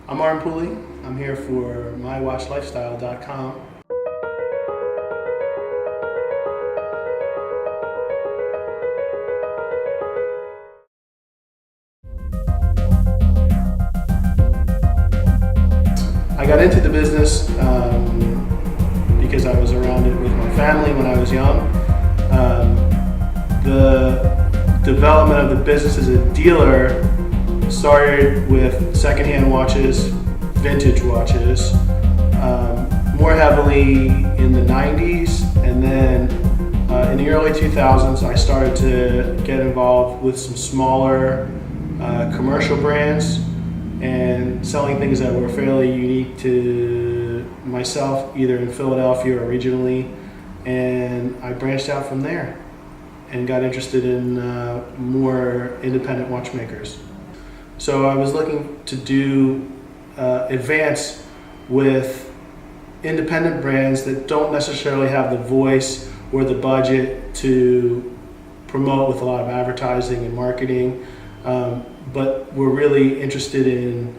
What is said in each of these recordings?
I'm Martin Pulli. I'm here for Mywatchlifestyle.com. I got into the business because I was around it with my family when I was young. The development of the business as a dealer started with secondhand watches, vintage watches, more heavily in the 90s, and then in the early 2000s I started to get involved with some smaller commercial brands and selling things that were fairly unique to myself, either in Philadelphia or regionally, and I branched out from there and got interested in more independent watchmakers. So I was looking to do advance with independent brands that don't necessarily have the voice or the budget to promote with a lot of advertising and marketing, but we're really interested in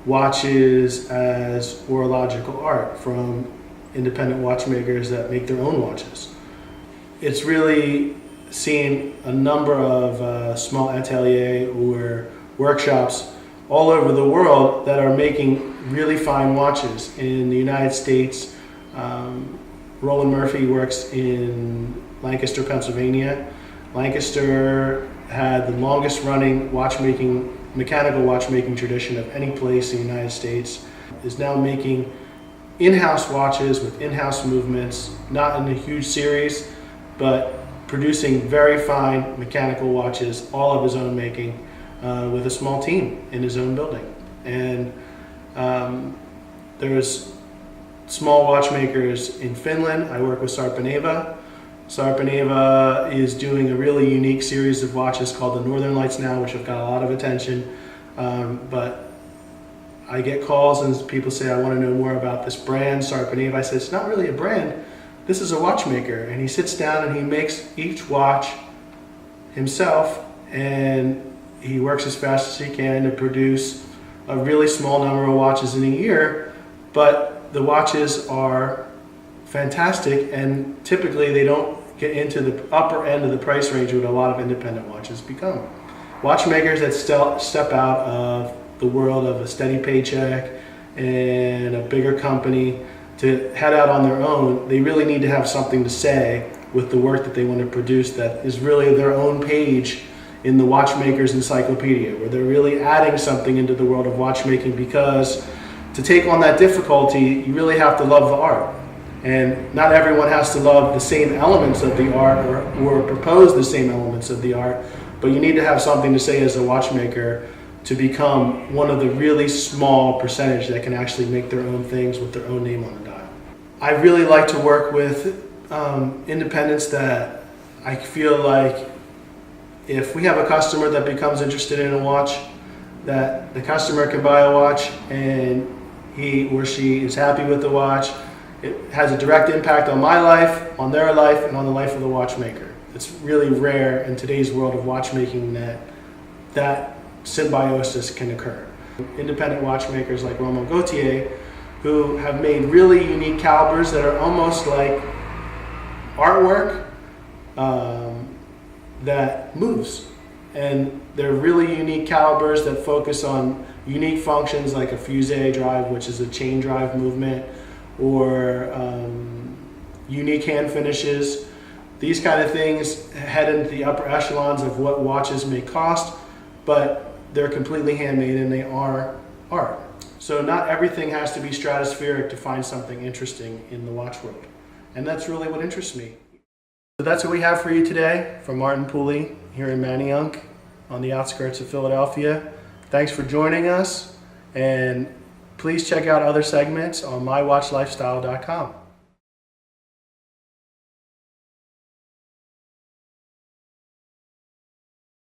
watches as horological art from independent watchmakers that make their own watches. It's really seeing a number of small atelier or workshops all over the world that are making really fine watches. In the United States, Roland Murphy works in Lancaster, Pennsylvania. Lancaster had the longest running mechanical watchmaking tradition of any place in the United States, is now making in-house watches with in-house movements, not in a huge series, but producing very fine mechanical watches, all of his own making, with a small team in his own building. And there's small watchmakers in Finland. I work with Sarpaneva. Sarpaneva is doing a really unique series of watches called the Northern Lights now, which have got a lot of attention. But I get calls and people say, I want to know more about this brand, Sarpaneva. I said, it's not really a brand. This is a watchmaker. And he sits down and he makes each watch himself, and he works as fast as he can to produce a really small number of watches in a year, but the watches are fantastic, and typically they don't get into the upper end of the price range what a lot of independent watches become. Watchmakers that step out of the world of a steady paycheck and a bigger company to head out on their own, they really need to have something to say with the work that they want to produce that is really their own page in the watchmaker's encyclopedia, where they're really adding something into the world of watchmaking, because to take on that difficulty, you really have to love the art. And not everyone has to love the same elements of the art or propose the same elements of the art, but you need to have something to say as a watchmaker to become one of the really small percentage that can actually make their own things with their own name on the dial. I really like to work with independents that I feel like if we have a customer that becomes interested in a watch, that the customer can buy a watch and he or she is happy with the watch, it has a direct impact on my life, on their life, and on the life of the watchmaker. It's really rare in today's world of watchmaking that symbiosis can occur. Independent watchmakers like Romain Gauthier, who have made really unique calibers that are almost like artwork that moves. And they're really unique calibers that focus on unique functions like a fusee drive, which is a chain drive movement, or unique hand finishes. These kind of things head into the upper echelons of what watches may cost, but they're completely handmade and they are art. So not everything has to be stratospheric to find something interesting in the watch world. And that's really what interests me. So that's what we have for you today from Martin Pulli here in Manayunk on the outskirts of Philadelphia. Thanks for joining us, and please check out other segments on mywatchlifestyle.com.